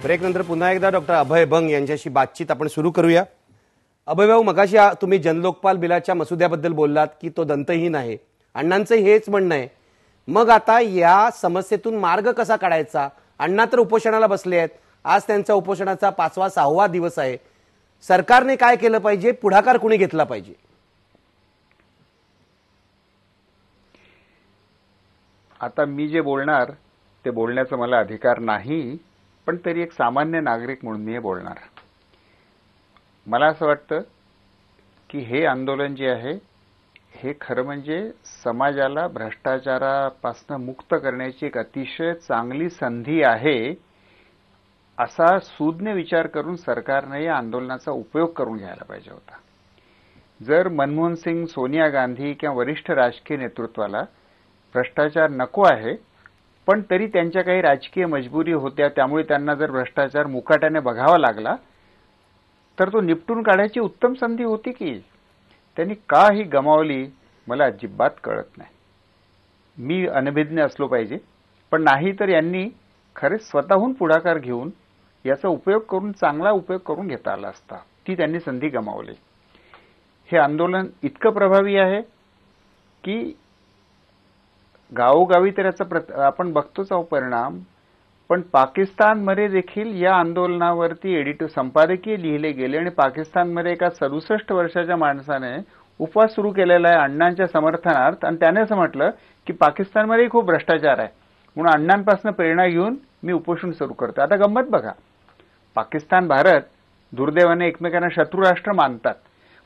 Break नंतर पुन्हा एकदा डॉक्टर अभय बंग यांच्याशी बातचीत आपण सुरू करूया। अभय भाऊ, मगाशी तुम्ही जनलोकपाल बिलाच्या मसुद्याबद्दल बोललात की तो दंतहीन आहे, अण्णांचं हेच म्हणणं आहे। मग आता या समस्येतून मार्ग कसा काढायचा? अण्णा तर उपोषणाला बसले आहेत, आज त्यांचा उपोषणाचा 5वा 6वा दिवस आहे। सरकारने काय केलं पाहिजे, पुढाकार कुणी घेतला पाहिजे? आता मी जे बोलणार ते बोलण्याचा मला अधिकार नाही, पण तरी एक सामान्य नागरिक म्हणून मी हे बोलणार। मला असं वाटतं की हे आंदोलन जे आहे हे खरं म्हणजे समाजाला भ्रष्टाचारापासून मुक्त करण्याची एक अतिशय चांगली संधी आहे, असा सूज्ञ विचार करून सरकारने या आंदोलनाचा उपयोग करून घ्यायला पाहिजे होता। जर मनमोहन सिंग, सोनिया गांधी किंवा वरिष्ठ राजकीय नेतृत्वाला भ्रष्टाचार नको आहे, पण तरी त्यांच्या काही राजकीय मजबुरी होत्या, त्यामुळे त्यांना जर भ्रष्टाचार मुकाट्याने बघावा लागला तर तो निपटून काढायची उत्तम संधी होती की त्यांनी का ही गमावली, मला अजिबात कळत नाही। मी अनभिज्ञ असलो पाहिजे, पण नाही तर यांनी खरे स्वतःहून पुढाकार घेऊन याचा उपयोग करून चांगला उपयोग करून घेता आला असता। ती त्यांनी संधी गमावली। हे आंदोलन इतकं प्रभावी आहे की गावोगावी तर याचा आपण बघतोच आहोत परिणाम, पण पाकिस्तानमध्ये देखील या आंदोलनावरती संपादकीय लिहिले गेले आणि पाकिस्तानमध्ये एका 67 वर्षाच्या माणसाने उपवास सुरू केलेला आहे अण्णांच्या समर्थनार्थ, आणि त्याने असं म्हटलं की पाकिस्तानमध्ये खूप भ्रष्टाचार आहे, म्हणून अण्णांपासून प्रेरणा घेऊन मी उपोषण सुरू करतो। आता गंमत बघा, पाकिस्तान भारत दुर्दैवाने एकमेकांना शत्रू राष्ट्र मानतात,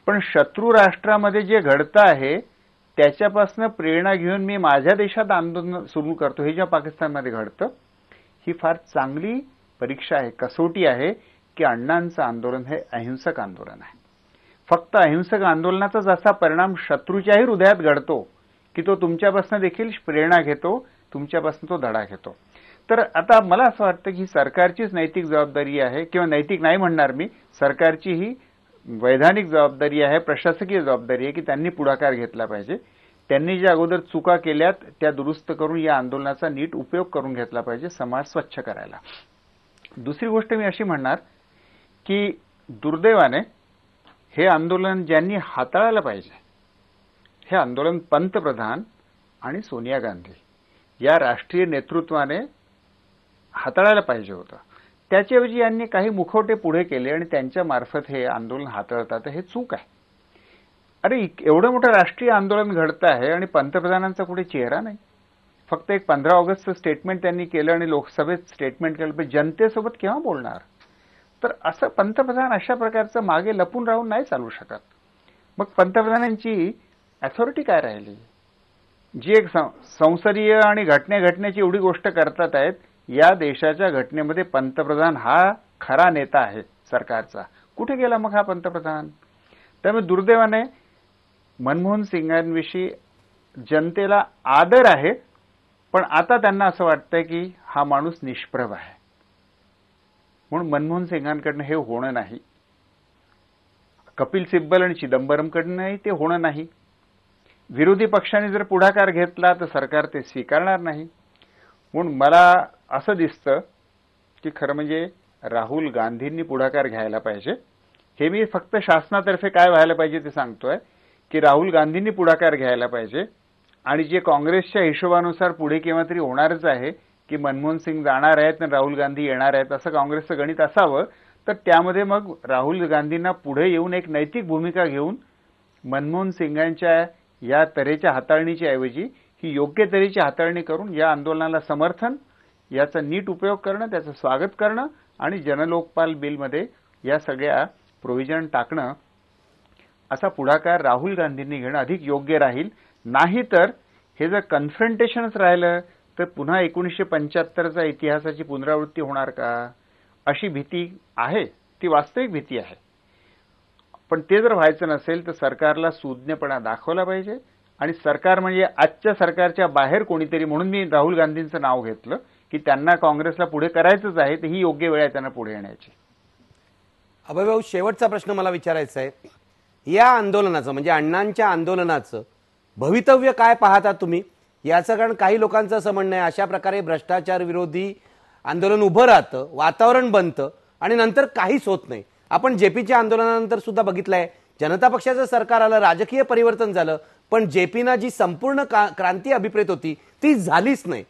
पण शत्रू राष्ट्रामध्ये जे घडतं आहे त्याच्यापासून प्रेरणा घेऊन मी माझ्या देशात आंदोलन सुरू करतो, हे जेव्हा पाकिस्तानमध्ये घडतं ही फार चांगली परीक्षा आहे, कसोटी आहे की अण्णांचं आंदोलन हे अहिंसक आंदोलन आहे। फक्त अहिंसक आंदोलनाचा जसा परिणाम शत्रूच्याही हृदयात घडतो की तो तुमच्यापासून देखील प्रेरणा घेतो, तुमच्यापासून तो धडा घेतो। तर आता मला असं वाटतं की सरकारचीच नैतिक जबाबदारी आहे, किंवा नैतिक नाही म्हणणार मी, सरकारची ही वैधानिक जबाबदारी आहे, प्रशासकीय जबाबदारी आहे की त्यांनी पुढाकार घेतला पाहिजे। त्यांनी ज्या अगोदर चुका केल्यात त्या दुरुस्त करून या आंदोलनाचा नीट उपयोग करून घेतला पाहिजे समाज स्वच्छ करायला। दुसरी गोष्ट मी अशी म्हणणार की दुर्दैवाने हे आंदोलन ज्यांनी हाताळायला पाहिजे, हे आंदोलन पंतप्रधान आणि सोनिया गांधी या राष्ट्रीय नेतृत्वाने हाताळायला पाहिजे होतं। त्याच्याऐवजी यांनी काही मुखवटे पुढे केले आणि त्यांच्या मार्फत हे आंदोलन हाताळतात, हे चूक आहे। अरे एवढं मोठं राष्ट्रीय आंदोलन घडतं आहे आणि पंतप्रधानांचा कुठे चेहरा नाही, फक्त एक 15 ऑगस्टचं स्टेटमेंट त्यांनी केलं आणि लोकसभेत स्टेटमेंट केलं, पण जनतेसोबत केव्हा बोलणार? तर असं पंतप्रधान अशा प्रकारचं मागे लपून राहून नाही चालू शकत। मग पंतप्रधानांची अथॉरिटी काय राहिली? जी एक संसदीय आणि घटनेची एवढी गोष्ट करतात आहेत, या देशाच्या घटनेमध्ये पंतप्रधान हा खरा नेता आहे सरकारचा, कुठे गेला मग हा पंतप्रधान? त्यामुळे दुर्दैवाने मनमोहन सिंगांविषयी जनतेला आदर आहे, पण आता त्यांना असं वाटतंय की हा माणूस निष्प्रभ आहे, म्हणून मनमोहन सिंगांकडनं हे होणं नाही, कपिल सिब्बल आणि चिदंबरमकडनंही ते होणं नाही। विरोधी पक्षाने जर पुढाकार घेतला तर सरकार ते स्वीकारणार नाही। म्हणून मला असं दिसतं की खरं म्हणजे राहुल गांधींनी पुढाकार घ्यायला पाहिजे। हे मी फक्त शासनातर्फे काय व्हायला पाहिजे ते सांगतोय की राहुल गांधींनी पुढाकार घ्यायला पाहिजे, आणि जे काँग्रेसच्या हिशोबानुसार पुढे केव्हा तरी होणारच आहे की मनमोहन सिंग जाणार आहेत आणि राहुल गांधी येणार आहेत असं काँग्रेसचं गणित असावं, तर त्यामध्ये मग राहुल गांधींना पुढे येऊन एक नैतिक भूमिका घेऊन मनमोहन सिंगांच्या या तऱ्हेच्या हाताळणीच्या ऐवजी ही योग्य तऱ्हेची हाताळणी करून या आंदोलनाला समर्थन, याचा नीट उपयोग करणं, त्याचं स्वागत करणं आणि जनलोकपाल बिलमध्ये या सगळ्या प्रोव्हिजन टाकणं, असा पुढाकार राहुल गांधींनी घेणं अधिक योग्य राहील। नाही तर हे जर कन्फ्रंटेशनच राहिलं तर पुन्हा 1975चा इतिहासाची पुनरावृत्ती होणार का, अशी भीती आहे, ती वास्तविक भीती आहे। पण ते जर व्हायचं नसेल तर सरकारला सूज्ञपणा दाखवला पाहिजे, आणि सरकार म्हणजे आजच्या सरकारच्या बाहेर कोणीतरी, म्हणून मी राहुल गांधींचं नाव घेतलं की त्यांना काँग्रेसला पुढे करायचंच आहे, तर ही योग्य वेळ आहे त्यांना पुढे येण्याची। अभय भाऊ, शेवटचा प्रश्न मला विचारायचा आहे, या आंदोलनाचं म्हणजे अण्णांच्या आंदोलनाचं भवितव्य काय पाहता तुम्ही याचं? कारण काही लोकांचं असं म्हणणं आहे अशा प्रकारे भ्रष्टाचार विरोधी आंदोलन उभं राहतं, वातावरण बनतं आणि नंतर काहीच होत नाही. आपण जेपीच्या आंदोलनानंतर सुद्धा बघितलंय, जनता पक्षाचं सरकार आलं, राजकीय परिवर्तन झालं, पण जेपीना जी संपूर्ण क्रांती अभिप्रेत होती ती झालीच नाही.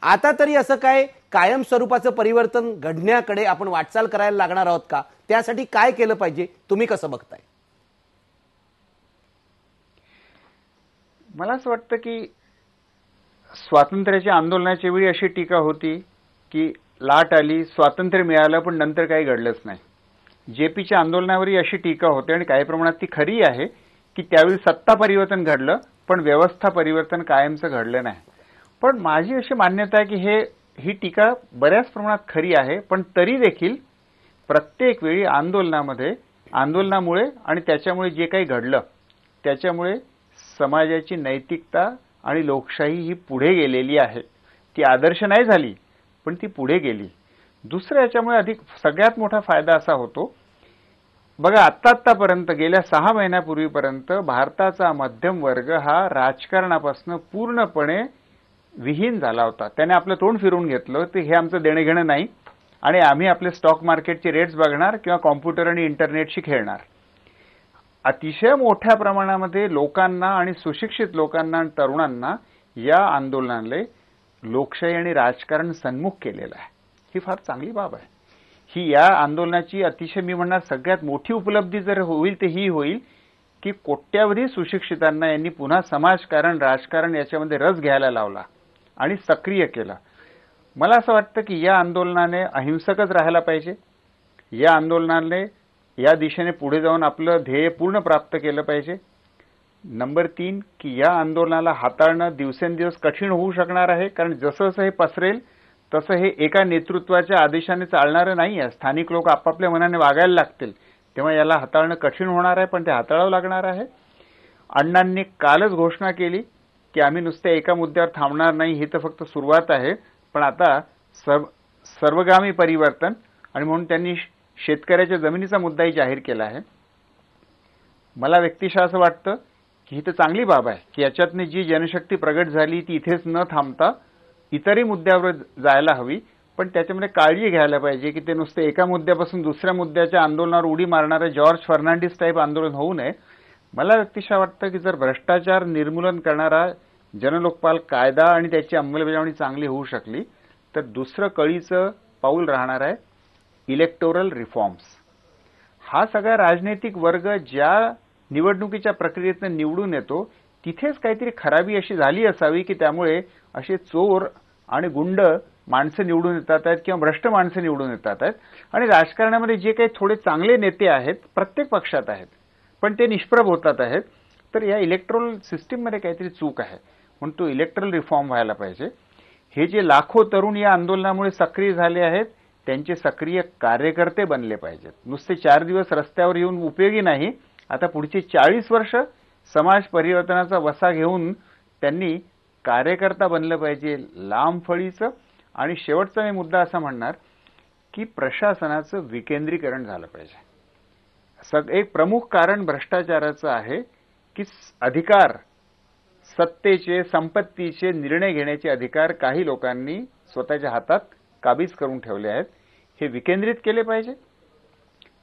आता तरी असं काय कायम स्वरूपाचं परिवर्तन घडण्याकडे आपण वाटचाल करायला लागणार आहोत का? त्यासाठी काय केलं पाहिजे, तुम्ही कसं बघताय? मला असं वाटतं की स्वातंत्र्याच्या आंदोलनाच्या वेळी अशी टीका होती की लाट आली, स्वातंत्र्य मिळालं, पण नंतर काही घडलंच नाही. जेपीच्या आंदोलनावरही अशी टीका होते आणि काही प्रमाणात ती खरी आहे की त्यावेळी सत्ता परिवर्तन घडलं, पण व्यवस्था परिवर्तन कायमचं घडलं नाही. पण माझी अशी मान्यता आहे की ही टीका बऱ्याच प्रमाणात खरी आहे, पण तरी देखील प्रत्येक वेळी आंदोलनामुळे आणि त्याच्यामुळे जे काही घडलं त्याच्यामुळे समाजाची नैतिकता आणि लोकशाही ही पुढे गेलेली आहे. ती आदर्श नाही झाली, पण ती पुढे गेली. दुसरं याच्यामुळे सगळ्यात मोठा फायदा असा होतो, बघा आत्तापर्यंत गेल्या 6 महिन्यापूर्वीपर्यंत भारताचा मध्यम वर्ग हा राजकारणापासून पूर्णपणे विहीन झाला होता. त्याने आपलं तोंड फिरून घेतलं ते हे आमचं देणं घेणं नाही आणि आम्ही आपले स्टॉक मार्केटचे रेट्स बघणार किंवा कॉम्प्युटर आणि इंटरनेटशी खेळणार. अतिशय मोठ्या प्रमाणामध्ये लोकांना आणि सुशिक्षित लोकांना आणि तरुणांना या आंदोलनाने लोकशाही आणि राजकारण सन्मुख केलेलं आहे. ही फार चांगली बाब आहे. ही या आंदोलनाची अतिशय मी म्हणणार सगळ्यात मोठी उपलब्धी जर होईल ते ही होईल की कोट्यावधी सुशिक्षितांना यांनी पुन्हा समाजकारण राजकारण याच्यामध्ये रस घ्यायला लावला आणि सक्रिय केलं. मला असं वाटतं की या आंदोलनाने अहिंसकच राहायला पाहिजे. या आंदोलनाने या दिशेने पुढे जाऊन आपलं ध्येय पूर्ण प्राप्त केलं पाहिजे. नंबर 3 की या आंदोलनाला हाताळणं दिवसेंदिवस कठीण होऊ शकणार आहे, कारण जसं जसं हे पसरेल तसं हे एका नेतृत्वाच्या आदेशाने चालणारं नाही आहे. स्थानिक लोक आपापल्या मनाने वागायला लागतील, तेव्हा याला हाताळणं कठीण होणार आहे, पण ते हाताळावं लागणार आहे. अण्णांनी कालच घोषणा केली की आम्ही नुसत्या एका मुद्द्यावर थांबणार नाही, ही तर फक्त सुरुवात आहे, पण आता सर्वगामी परिवर्तन, आणि म्हणून त्यांनी शेतकऱ्याच्या जमिनीचा मुद्दाही जाहीर केला आहे. मला व्यक्तिशः असं वाटतं की ही तर चांगली बाब आहे की याच्यातनी जी जनशक्ती प्रगट झाली ती इथेच न थांबता इतरही मुद्द्यावर जायला हवी, पण त्याच्यामध्ये काळजी घ्यायला पाहिजे की ते नुसते एका मुद्द्यापासून दुसऱ्या मुद्द्याच्या आंदोलनावर उडी मारणारे जॉर्ज फर्नांडिस टाईप आंदोलन होऊ नये. मला व्यक्तिशः वाटतं की जर भ्रष्टाचार निर्मूलन करणारा जनलोकपाल कायदा आणि त्याची अंमलबजावणी चांगली होऊ शकली तर दुसरं कळीचं पाऊल राहणार आहे इलेक्टोरल रिफॉर्म्स. हा सगळा राजनैतिक वर्ग ज्या निवडणुकीच्या प्रक्रियेतून निवडून येतो तिथेच काहीतरी खराबी अशी झाली असावी की त्यामुळे असे चोर आणि गुंड माणसं निवडून येतात आहेत किंवा भ्रष्ट माणसं निवडून येतात आहेत, आणि राजकारणामध्ये जे काही थोडे चांगले नेते आहेत प्रत्येक पक्षात आहेत पण ते निष्प्रभ होतात आहेत. तर या इलेक्ट्रोल सिस्टीममध्ये काहीतरी चूक आहे, म्हणून तो इलेक्ट्रल रिफॉर्म व्हायला पाहिजे. हे जे लाखो तरुण या आंदोलनामुळे सक्रिय झाले आहेत त्यांचे सक्रिय कार्यकर्ते बनले पाहिजेत. नुसते 4 दिवस रस्त्यावर येऊन उपयोगी नाही, आता पुढची 40 वर्ष समाज परिवर्तनाचा वसा घेऊन त्यांनी कार्यकर्ता बनलं पाहिजे लांब फळीचं. आणि शेवटचा मी मुद्दा असा म्हणणार की प्रशासनाचं विकेंद्रीकरण झालं पाहिजे. एक प्रमुख कारण भ्रष्टाचाराचं आहे की अधिकार, सत्तेचे, संपत्तीचे, निर्णय घेण्याचे अधिकार काही लोकांनी स्वतःच्या हातात काबीज करून ठेवले आहेत. हे विकेंद्रित केले पाहिजे,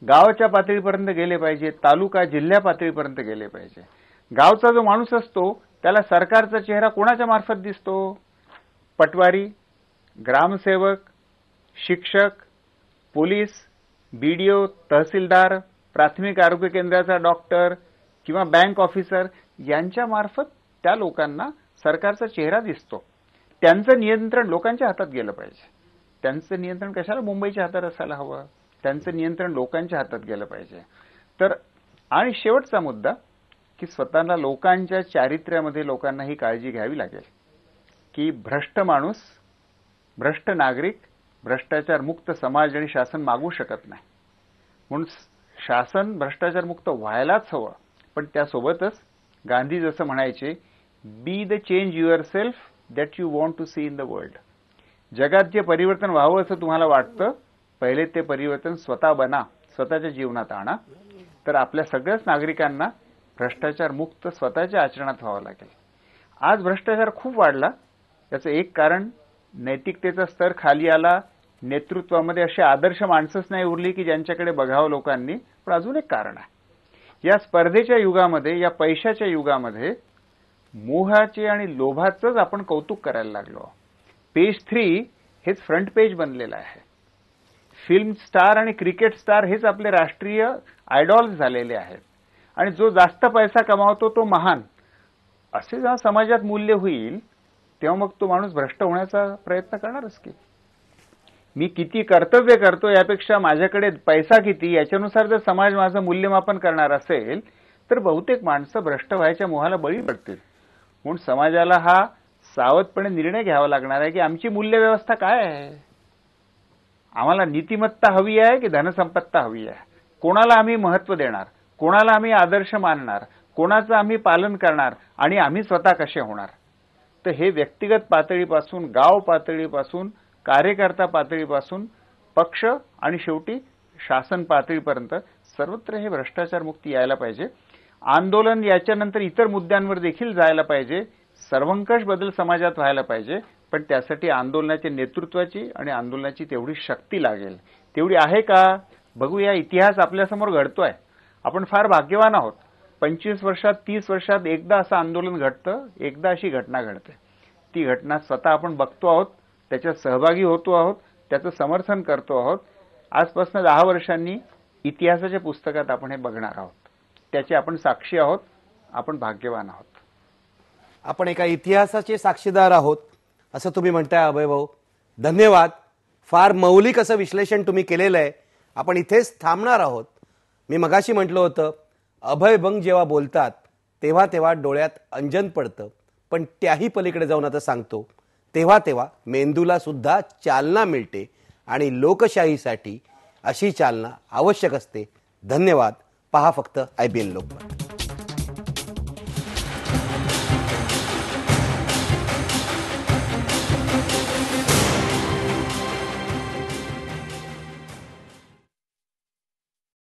गावाच्या पातळीपर्यंत गेले पाहिजे, तालुका जिल्हा पातळीपर्यंत गेले पाहिजे. गावचा जो माणूस असतो त्याला सरकारचा चेहरा कोणाच्या मार्फत दिसतो? पटवारी, ग्रामसेवक, शिक्षक, पोलीस, बीडीओ, तहसीलदार, प्राथमिक आरोग्य केंद्राचा डॉक्टर किंवा बँक ऑफिसर यांच्या मार्फत त्या लोकांना सरकारचा चेहरा दिसतो. त्यांचं नियंत्रण लोकांच्या हातात गेलं पाहिजे. त्यांचं नियंत्रण कशाला मुंबईच्या हातात असायला हवं? त्यांचं नियंत्रण लोकांच्या हातात गेलं पाहिजे. तर आणि शेवटचा मुद्दा की स्वतःला लोकांच्या चारित्र्यामध्ये लोकांना ही काळजी घ्यावी लागेल की भ्रष्ट माणूस, भ्रष्ट नागरिक, भ्रष्टाचार मुक्त समाज आणि शासन मागू शकत नाही. म्हणून शासन भ्रष्टाचार मुक्त व्हायलाच हवं, पण त्यासोबतच गांधी जसं म्हणायचे, be the change yourself that you want to see in the world. जगात जे परिवर्तन व्हावं असं तुम्हाला वाटतं, पहिले ते परिवर्तन स्वतः बना, स्वतःच्या जीवनात आणा. तर आपल्या सगळ्याच नागरिकांना भ्रष्टाचार मुक्त स्वतःच्या आचरणात व्हावं लागेल. आज भ्रष्टाचार खूप वाढला, याचं एक कारण नैतिकतेचा स्तर खाली आला, नेतृत्वामध्ये अशी आदर्श माणसंच नाही उरली की ज्यांच्याकडे बघावं लोकांनी. पण अजून एक कारण आहे, या स्पर्धेच्या युगामध्ये, या पैशाच्या युगामध्ये मोहाचे आणि लोभाचंच आपण कौतुक करायला लागलो. पेज 3 हेच फ्रंट पेज बनलेलं आहे. फिल्म स्टार आणि क्रिकेट स्टार हेच आपले राष्ट्रीय आयडॉल्स झालेले आहेत. आणि जो जास्त पैसा कमावतो तो महान, असे जेव्हा समाजात मूल्य होईल तेव्हा मग तो माणूस भ्रष्ट होण्याचा प्रयत्न करणारच की. मी किती कर्तव्य करतो यापेक्षा माझ्याकडे पैसा किती याच्यानुसार जर समाज माझं मूल्यमापन करणार असेल तर बहुतेक माणसं भ्रष्ट व्हायच्या मोहाला बळी पडतील. म्हणून समाजाला हा सावधपणे निर्णय घ्यावा लागणार आहे की आमची मूल्य व्यवस्था काय आहे. आम्हाला नीतिमत्ता हवी आहे की धनसंपत्ता हवी आहे. कोणाला आम्ही महत्व देणार, कोणाला आम्ही आदर्श मानणार, कोणाचं आम्ही पालन करणार आणि आम्ही स्वतः कसे होणार. तर हे व्यक्तिगत पातळीपासून, गाव पातळीपासून, कार्यकर्ता पातळीपासून, पक्ष आणि शेवटी शासन पातळीपर्यंत सर्वत्र हे भ्रष्टाचार मुक्ती यायला पाहिजे. आंदोलन याच्यानंतर इतर मुद्द्यांवर देखील जायला पाहिजे. सर्वंकष बदल समाजात व्हायला पाहिजे. पण त्यासाठी आंदोलनाच्या नेतृत्वाची आणि आंदोलनाची तेवढी शक्ती लागेल. तेवढी आहे का बघूया. इतिहास आपल्यासमोर घडतोय. आपण फार भाग्यवान आहोत. 25 वर्षात, 30 वर्षात एकदा असं आंदोलन घडतं, एकदा अशी घटना घडते. ती घटना स्वतः आपण बघतो आहोत, त्याच्यात सहभागी होतो आहोत, त्याचं समर्थन करतो आहोत. आजपासून 10 वर्षांनी इतिहासाच्या पुस्तकात आपण हे बघणार आहोत. त्याचे आपण साक्षी आहोत. आपण भाग्यवान आहोत. आपण एका इतिहासाचे साक्षीदार आहोत असं तुम्ही म्हणताय अभय भाऊ. धन्यवाद. फार मौलिक असं विश्लेषण तुम्ही केलेलं आहे. आपण इथेच थांबणार आहोत. मी मगाशी म्हटलं होतं, अभय बंग जेव्हा बोलतात तेव्हा तेव्हा डोळ्यात अंजन पडतं, पण त्याही पलीकडे जाऊन आता सांगतो, तेव्हा तेव्हा मेंदूला सुद्धा चालना मिळते आणि लोकशाहीसाठी अशी चालना आवश्यक असते. धन्यवाद. पहा फक्त IBN लोकमत.